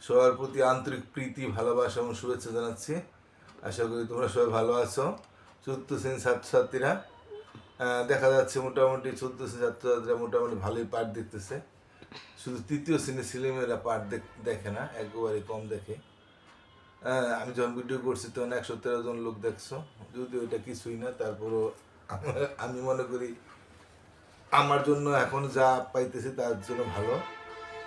সবার প্রতি আন্তরিক প্রীতি, ভালোবাসা এবং শুভেচ্ছা জানাচ্ছি। আশা করি তোমরা সবাই ভালো আছো। চতুর্থ শ্রেণীর ছাত্রছাত্রীরা দেখা যাচ্ছে মোটামুটি চতুর্থ শ্রেণীর ছাত্রছাত্রীরা মোটামুটি ভালোই পাঠ দেখতেছে। শুধু তৃতীয় শ্রেণীর ছেলেমেয়েরা পাঠ দেখে না, একেবারে কম দেখে। আমি যখন ভিডিও করছি তখন 113 জন লোক দেখছো, যদিও এটা কিছুই না, তারপরও আমি মনে করি আমার জন্য এখন যা পাইতেছি তার জন্য ভালো।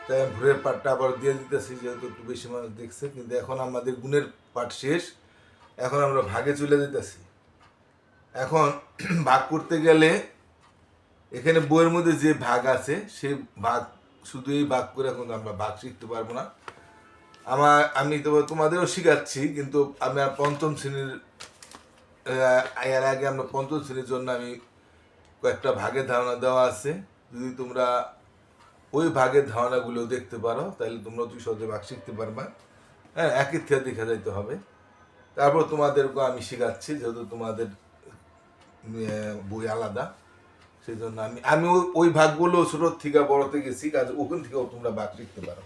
তাই ভোরের পাঠটা আবার দিয়ে দিতেছি, যেহেতু একটু বেশি মানুষ দেখছে। কিন্তু এখন আমাদের গুণের পাঠ শেষ, এখন আমরা ভাগে চলে যেতেছি। এখন ভাগ করতে গেলে এখানে বইয়ের মধ্যে যে ভাগ আছে সেই ভাগ, শুধু এই ভাগ করে এখন আমরা ভাগ শিখতে পারবো না। আমি তো তোমাদেরও শিখাচ্ছি, কিন্তু আমি আর পঞ্চম শ্রেণীর এর আগে আমরা পঞ্চম শ্রেণীর জন্য আমি কয়েকটা ভাগের ধারণা দেওয়া আছে। যদি তোমরা ওই ভাগের ধারণাগুলো দেখতে পারো তাহলে তোমরা তুই সহজে ভাগ শিখতে পারবা। হ্যাঁ, একই থেকে দেখা যাইতে হবে। তারপর তোমাদেরকে আমি শেখাচ্ছি, যেহেতু তোমাদের বই আলাদা, সেই জন্য আমি ওই ভাগগুলো ছোটোর থেকে বড়তে গেছি, কাজ ওখান থেকেও তোমরা ভাগ শিখতে পারো।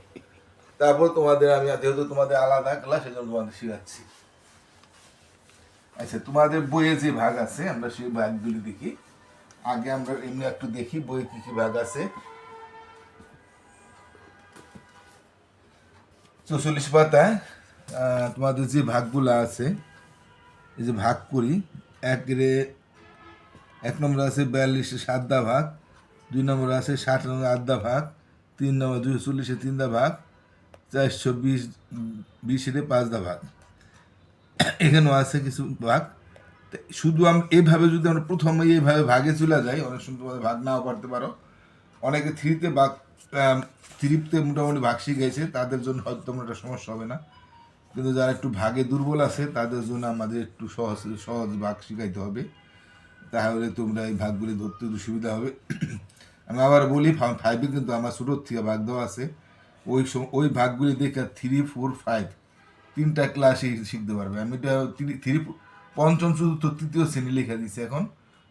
তারপর তোমাদের আমি, যেহেতু তোমাদের আলাদা ক্লাস, সেই জন্য তোমাদের শেখাচ্ছি। আচ্ছা, তোমাদের বইয়ে যে ভাগ আছে আমরা সেই ভাগগুলি দেখি। আগে আমরা এমনি একটু দেখি বইয়ে কি কি ভাগ আছে। 44 পাতায় তোমাদের যে ভাগগুলো আছে, এই যে ভাগ করি, এক নম্বর আছে 42 7 ভাগ, 2 নম্বর আছে 60 8 ভাগ, 3 নম্বর 240 3 ভাগ, 420 5 ভাগ। এখানেও আছে কিছু ভাগ। শুধু এইভাবে যদি আমরা প্রথমে এইভাবে ভাগে চলে যাই, অনেক সময় তোমাদের ভাগ নাও পারতে পারো। অনেকে থ্রিতে মোটামুটি ভাগ শিখেছে, তাদের জন্য হয়তো তোমার একটা সমস্যা হবে না। কিন্তু যারা একটু ভাগে দুর্বল আছে তাদের জন্য আমাদের একটু সহজ ভাগ শিখাইতে হবে, তাহলে তোমরা এই ভাগগুলি ধরতে একটু সুবিধা হবে। আমি আবার বলি, 5-এ কিন্তু আমার ছোটোর থেকে ভাগ দেওয়া আছে। ওই ভাগগুলি দেখে 3, 4, 5 তিনটা ক্লাসে শিখতে পারবে। আমি এটা পঞ্চম চতুর্থ তৃতীয় শ্রেণী লিখে দিচ্ছি। এখন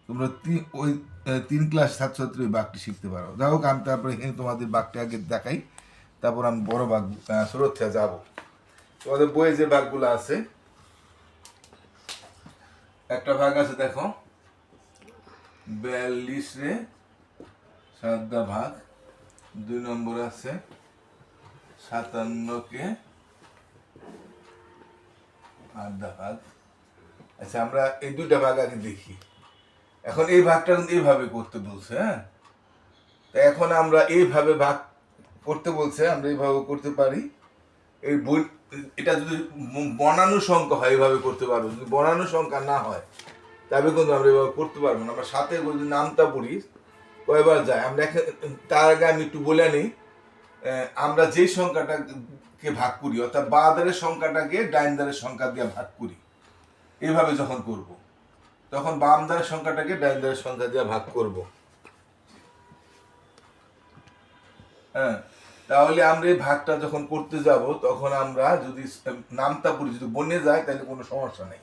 তোমরা ওই 3 ক্লাস ছাত্রছাত্রী ওই বাঘটি শিখতে পারো। যাই হোক, আমি তারপরে এখানে তোমাদের বাঘটি আগে দেখাই, তারপর আমি বড় বাঘ সুরক্ষা যাব। তোমাদের বইয়ে যে ভাগগুলো আছে, একটা ভাগ আছে দেখো 42 7 ভাগ, 2 নম্বর আছে 57 8 ভাগ। আচ্ছা, আমরা এই দুইটা ভাগ আগে দেখি। এখন এই ভাগটা কিন্তু এইভাবে করতে বলছে। হ্যাঁ, তা এখন আমরা এইভাবে ভাগ করতে বলছে, আমরা এইভাবে করতে পারি। এই বই, এটা যদি বর্ণানু সংখ্যা হয় এইভাবে করতে পারবো, যদি বর্ণানু সংখ্যা না হয় তবে কিন্তু আমরা এইভাবে করতে পারবো না। আমরা সাথে যদি নামটা পড়ি কয়বার যায় আমরা, তার আগে আমি একটু বলে নিই। আমরা যে সংখ্যাটাকে ভাগ করি, অর্থাৎ বাঁ ধারের সংখ্যাটাকে ডাইন ধারের সংখ্যা দিয়ে ভাগ করি, এইভাবে যখন করব, তখন বাম ধারের সংখ্যাটাকে ডাইন ধারের সংখ্যা দিয়ে ভাগ করব। হ্যাঁ, তাহলে আমরা এই ভাগটা যখন করতে যাব, তখন আমরা যদি নামতা পড়ি, যদি বনে যায় তাহলে কোনো সমস্যা নেই।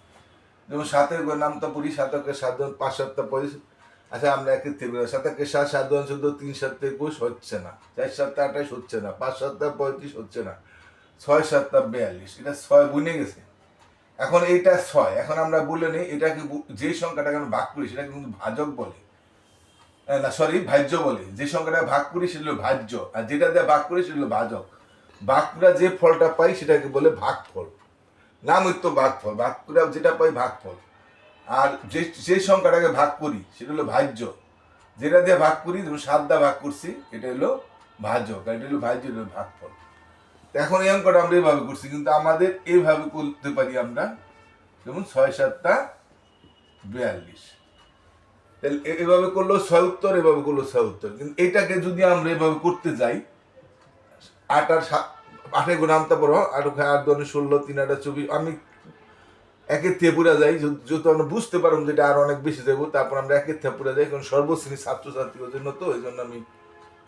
যেমন 7-এর নামতা পড়ি, 7-কে 7 5 7 25। আচ্ছা, আমরা একের থেকে 7-কে 7 7 2 14 3 7 21 হচ্ছে না, 4 7 28 হচ্ছে না, 5 7 35 হচ্ছে না, 6 7 42, এটা 6 বনে গেছে। এখন এইটা 6, এখন আমরা বলে নিই এটাকে, যে সংখ্যাটাকে আমরা ভাগ করি সেটাকে কিন্তু ভাজক বলে, না সরি ভাজ্য বলে। যে সংখ্যাটা ভাগ করি সেটা হলো ভাজ্য, আর যেটা দিয়ে ভাগ করি সেটা হলো ভাজক। ভাগ করে যে ফলটা পাই সেটাকে বলে ভাগফল, নাম হইতো ভাগফল। ভাগ করে যেটা পাই ভাগফল। আর যে সংখ্যাটাকে ভাগ করি সেটা হলো ভাজ্য, যেটা দিয়ে ভাগ করি, যেমন 7 দিয়ে ভাগ করছি, এটা হলো ভাজক, আর এটা হলো ভাজ্য, এটা হলো ভাগফল। এখন এই অঙ্কটা আমরা এইভাবে করছি, কিন্তু আমাদের এইভাবে করতে পারি আমরা, যেমন 6 7 42। এভাবে করলো 6 উত্তর, এভাবে করলো 6 উত্তর। কিন্তু এটাকে যদি আমরা এভাবে করতে যাই, 8 আর 8 গুণ নামতে পারো, 8 8 2 16 3 8 24, আমি একের থেকে পুরা যাই, যত আমরা বুঝতে পারবো যেটা আর অনেক বেশি যাবো, তারপর আমরা একের থেকে পুরা যাই, কারণ সর্বশ্রেণী ছাত্রছাত্রীর জন্য তো, এই জন্য আমি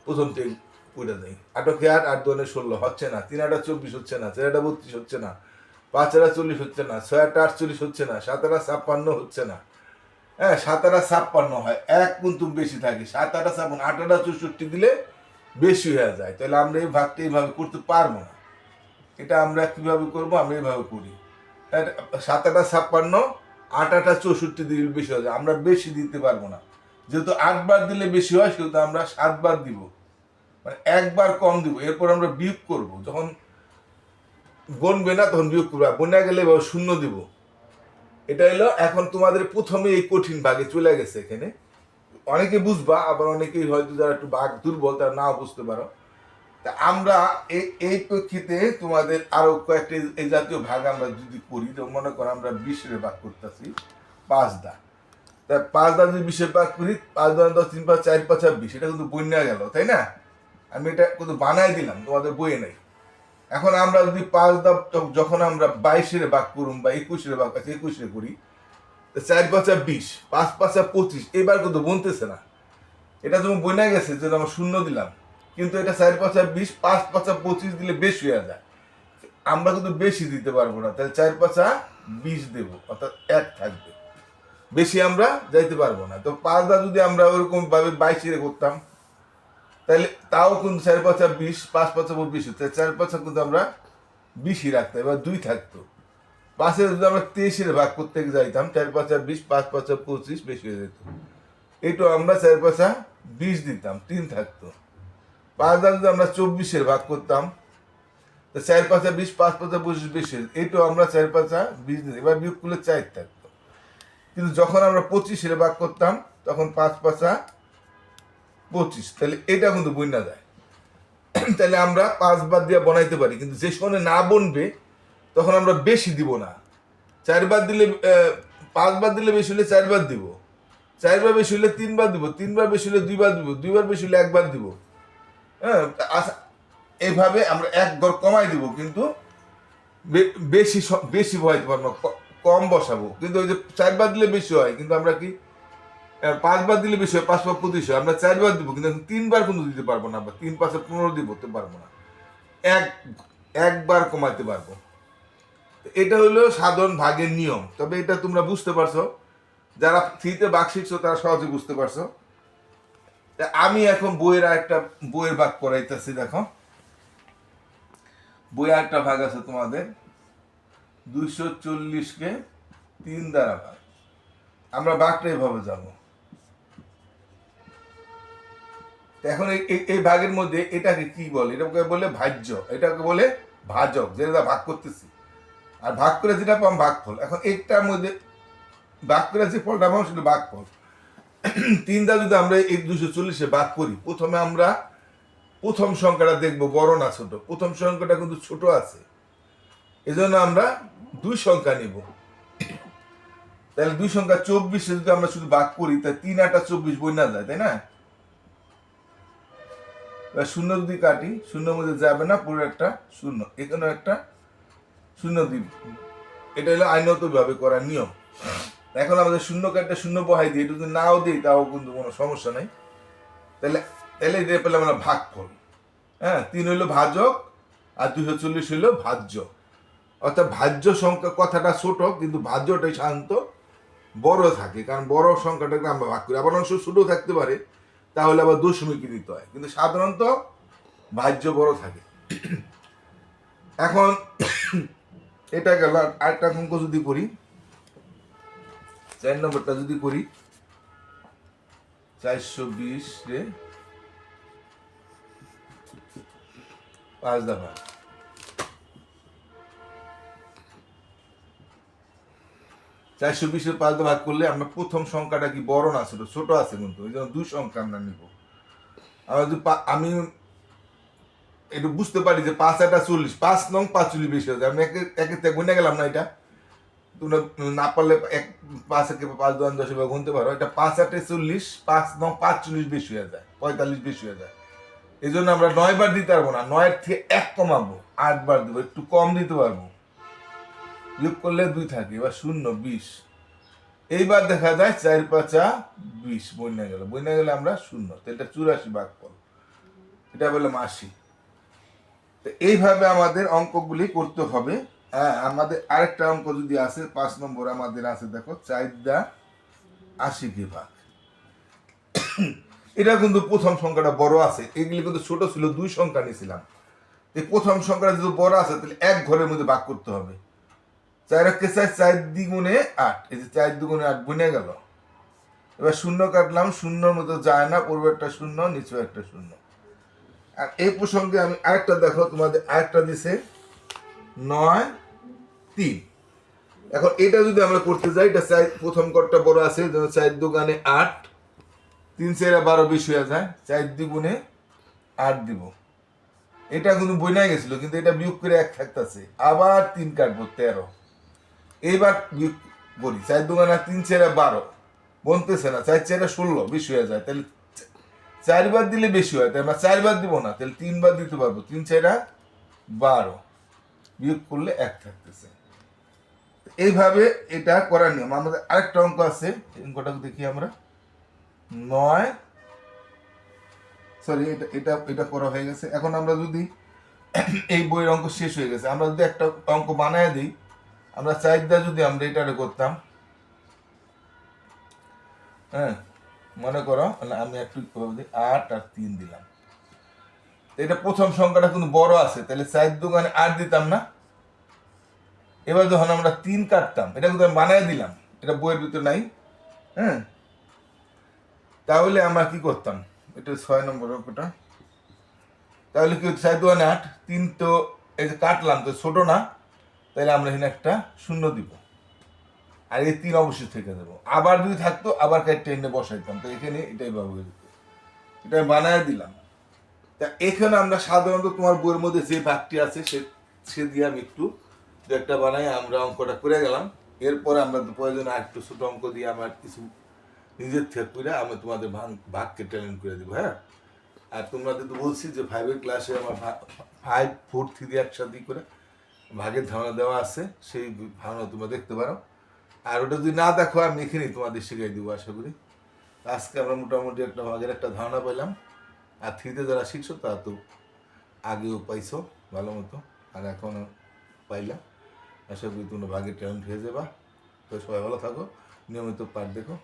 প্রথম থেকে পুরা যাই। 8 8 8 2 16 হচ্ছে না, 3 8 24 হচ্ছে না, 4 8 32 হচ্ছে না, 5 8 40 হচ্ছে না, 6 8 48 হচ্ছে না, 7 8 56 হচ্ছে না। হ্যাঁ, 7 8 56 হয়, এক কিন্তু বেশি থাকে, 7 8 56, 8 8 64 দিলে বেশি হয়ে যায়। তাহলে আমরা এই ভাগটা এইভাবে করতে পারবো না। এটা আমরা কিভাবে করব, আমরা এইভাবে করি। 7 আটা 56, 8 আটা 64 দিলে বেশি হয়, আমরা বেশি দিতে পারবো না। যেহেতু 8 বার দিলে বেশি হয়, সেহেতু আমরা 7 বার দিব, মানে একবার কম দিব। এরপর আমরা বিয়োগ করব, যখন বনবে না তখন বিয়োগ করবো, বনে গেলে এবার শূন্য দিব। এটা হলো এখন তোমাদের প্রথমে এই কঠিন ভাগে চলে গেছে। এখানে অনেকে বুঝবা, আবার অনেকেই হয়তো যারা একটু ভাগ দুর্বল তারা নাও বুঝতে পারো। তা আমরা এই প্রেক্ষিতে তোমাদের আরো কয়েকটি এই জাতীয় ভাগ আমরা যদি করি, তো মনে করো আমরা 20 ভাগ করতেছি 5 দা। তা 5 দা যদি 20 ভাগ করি, 5 দা 10, 3 5 4 5 20, এটা কিন্তু বন্যা গেল, তাই না? আমি এটা কিন্তু বানাই দিলাম, তোমাদের বইয়ে নেই। এখন আমরা যদি 5 দা যখন আমরা 22 ভাগ করুন বা 21 ভাগ 21 করি, 4 5 20, 5 5 25, এবার কিন্তু বনতেছে না। এটা যখন বইনা গেছে যে আমরা শূন্য দিলাম, কিন্তু এটা 4 5 20, 5 5 25 দিলে বেশি হয়ে যায়। আমরা কিন্তু বেশি দিতে পারবো না, তাহলে 4 5 20 দেবো, অর্থাৎ 1 থাকবে, বেশি আমরা যাইতে পারবো না। তো 5 দা যদি আমরা ওরকম ভাবে 22 করতাম, তাহলে তাও কিন্তু 4 5 20, 5 5 20, 4 5 কিন্তু আমরা 20 রাখতাম, এবার 2 থাকতো। 5 যদি আমরা 23 ভাগ করতে যাইতাম, 4 5 20, 5 5 25 বেশি হয়ে যেত। এইটা আমরা 4 5 20 দিতাম, 3 থাকতো। 5 দা যদি আমরা 24 ভাগ করতাম, তো 4 5 20, 5 5 25 বেশি, এইটাও আমরা 4 5 20 দিতাম, এবার বিয়োগ করলে 4 থাকতো। কিন্তু যখন আমরা 25 ভাগ করতাম, তখন 5 5 25, তাহলে এটা কিন্তু বন্যা যায়। তাহলে আমরা 5 বার দিয়ে বানাইতে পারি, কিন্তু যে সময় না বনবে তখন আমরা বেশি দিব না। 4 বার দিলে 5 বার দিলে বেশি হলে 4 বার দিব, 4 বার বেশি হলে 3 বার দিব, 3 বার বেশি হলে 2 বার দিব, 2 বার বেশি হলে 1 বার দিব। হ্যাঁ, এইভাবে আমরা 1 ঘর কমাই দিব, কিন্তু বেশি বেশি বসাইতে পারবো না, কম বসাবো। কিন্তু ওই যে 4 বার দিলে বেশি হয়, কিন্তু আমরা কি 5 বার দিলে বেশি হয়, 5 বার 25 হয়, আমরা 4 বার দিব, কিন্তু 3 বার কিন্তু দিতে পারবো না, 3 5 15 দিব পারবো না, একবার কমাইতে পারবো। এটা হলো সাধারণ ভাগের নিয়ম। তবে এটা তোমরা বুঝতে পারছো, যারা থ্রিতে ভাগ শিখছো তারা সহজে বুঝতে পারছো। আমি এখন বইয়ের ভাগ করাইতেছি। দেখো, বইয়ে একটা ভাগ আছে তোমাদের 240-কে 3 দ্বারা ভাগ। আমরা ভাগটা এইভাবে যাবো। এখন এই ভাগের মধ্যে এটাকে কি বলে? এটাকে বলে ভাজ্য, এটাকে বলে ভাজক, যেটা ভাগ করতেছি। আর ভাগ করে যেটা পাম ভাগফল। এখন একটার মধ্যে ভাগ করে যে ফলটা পাবো সেটা ভাগফল। 3 দ্বারা যদি আমরা এই 240-এ ভাগ করি, প্রথমে আমরা প্রথম সংখ্যাটা দেখবো বড় না ছোট। প্রথম সংখ্যাটা কিন্তু ছোট আছে, এজন্য আমরা 2 সংখ্যা নিব। তাহলে 2 সংখ্যা 24-এ যদি আমরা শুধু ভাগ করি, তাহলে 3 8 24 বই না যায়, তাই না? শূন্য যদি কাটি, শূন্যের মধ্যে যাবে না, পুরো একটা শূন্য, এখানে একটা শূন্য দিব। এটা হলো আইনত ভাবে করার নিয়ম। এখন আমাদের শূন্য কাটটা শূন্য বহাই দিই, এটা যদি নাও দিই তাও কিন্তু কোনো সমস্যা নেই। তাহলে তাহলে এটা পেলাম আমরা ভাগফল। হ্যাঁ, 3 হইলো ভাজক আর 240 হইলো ভাজ্য। অর্থাৎ ভাজ্য সংখ্যা কথাটা ছোট, কিন্তু ভাজ্যটাই সাধারণত বড় থাকে, কারণ বড় সংখ্যাটাকে আমরা ভাগ করি। আবার অংশ ছোট থাকতে পারে, তাহলে আবার দশমিক দিতে হয়, কিন্তু সাধারণত ভাজ্য বড় থাকে। এখন এটা গেল। আরেকটা অঙ্ক যদি করি, 4 নম্বরটা যদি করি, 420-রে 5 দা ভাগ। 420-এ 5 দা ভাগ করলে আমরা প্রথম সংখ্যাটা কি বড় না ছোট? ছোট আছে, কিন্তু ওই জন্য 2 সংখ্যা আমরা নিব। আমরা যদি আমি একটু বুঝতে পারি যে 5 8 40, 5 নং 45 বেশি হয়ে যায়, আমি একে গুনে গেলাম না। এটা তোমরা না পারলে 5 একে 5 2 10 এভাবে গুনতে পারো। এটা 5 8 40, 5 নং 45 বেশি হয়ে যায়, 45 বেশি হয়ে যায়। এই জন্য আমরা 9 বার দিতে পারবো না, 9-এর থেকে 1 কমাবো, 8 বার দেবো, একটু কম দিতে পারবো। বিয়োগ করলে 2 থাকে, এবার 0 20। এইবার দেখা যায় 4 5 20 বন্যা গেলে আমরা 0, তো এটা 84 ভাগফল, এটা বললাম 80। তো এইভাবে আমাদের অঙ্কগুলি করতে হবে। হ্যাঁ, আমাদের আরেকটা অঙ্ক যদি আছে 5 নম্বর আমাদের আছে, দেখো 4 দা 80-কে ভাগ। এটা কিন্তু প্রথম সংখ্যাটা বড় আছে, এগুলি কিন্তু ছোট ছিল, 2 সংখ্যা নিয়েছিলাম। এই প্রথম সংখ্যা যদি বড় আছে তাহলে এক ঘরের মধ্যে ভাগ করতে হবে। 4 4 দ্বিগুণে 8, এই যে 4 দ্বিগুণে 8 গুণে গেল। এবার শূন্য কাটলাম, শূন্যর মধ্যে যায় না, পূর্বে একটা শূন্য, নিচেও একটা শূন্য। আর এই প্রসঙ্গে আমি আরেকটা দেখো, তোমাদের আরেকটা দিছে 9 3। এখন এটা যদি আমরা করতে যাই, এটা প্রথম করটা বড় আছে, 4 দুগুণে 8, 3 4 12 20 হয়ে যায়, 4 দ্বিগুণে 8 দিব। এটা কিন্তু বইনাই গেছিল, কিন্তু এটা বিয়োগ করে 1 থাকতেছে, আবার 3 কাটবো 13। এইবার বিয়োগ করি, 4 দুগুণে 3 4 12 বলতেছে না, 4 4 16 20 হয়ে যায়, তাহলে 4 বার দিলে বেশি হয়, তাই আমরা 4 বার দিব না, তাহলে 3 বার দিতে পারবো, 3 4 12 বিয়োগ করলে 1 থাকতেছে। এইভাবে এটা করার নিয়ম। আমাদের আরেকটা অঙ্ক আছে, অঙ্কটা দেখি আমরা। 9 সরি, এটা এটা এটা করা হয়ে গেছে। এখন আমরা যদি এই বইয়ের অঙ্ক শেষ হয়ে গেছে, আমরা যদি একটা অঙ্ক বানায় দিই, আমরা 4 দিয়ে যদি আমরা এটা করতাম, হ্যাঁ মনে করো আমি একটু 8 আর 3 দিলাম, এটা প্রথম সংখ্যাটা কিন্তু বড় আছে, তাহলে 4 দুগুণে 8 দিতাম না। এবার যখন আমরা 3 কাটতাম, এটা কিন্তু আমি বানায় দিলাম, এটা বইয়ের ভিতরে নাই, হ্যাঁ তাহলে আমরা কি করতাম, এটা 6 নম্বর অঙ্কটা। তাহলে কি 4 দুগুণে 8, 3 তো এই যে কাটলাম তো ছোট না, তাহলে আমরা এখানে একটা শূন্য দিব, আর এই 3 অবশ্যই থেকে দেবো। আবার যদি থাকতো আবার কাটটা এনে বসাইতাম, তো এখানে এটাই ব্যবহার করতে, এটা আমি বানায় দিলাম। তা এখানে আমরা সাধারণত তোমার বইয়ের মধ্যে যে ভাগটি আছে সে দিয়ে আমি একটু দু একটা বানাই, আমরা অঙ্কটা করে গেলাম। এরপরে আমরা প্রয়োজনে আর একটু ছোট অঙ্ক দিয়ে আমার কিছু নিজের থেকে করে আমি তোমাদের ভাগকে ট্যালেন্ট করে দেবো, হ্যাঁ। আর তোমাদের তো বলছি যে 5 ক্লাসে আমার 5 4 3 একসাথে করে ভাগের ধারণা দেওয়া আছে, সেই ধারণা তোমরা দেখতে পারো। আর ওটা যদি না দেখো, আমি এখানেই তোমাদের শিখিয়ে দেবো আশা করি। আজকে আমরা মোটামুটি একটা ভাগের একটা ধারণা পেলাম। আর 3তে যারা শিখছো তারা তো আগেও পাইছো ভালো মতো, আর এখনও পাইলাম। আশা করি তোমরা ভাগের ট্যালেন্ট হয়ে যাবা। তো সবাই ভালো থাকো, নিয়মিত পাঠ দেখো।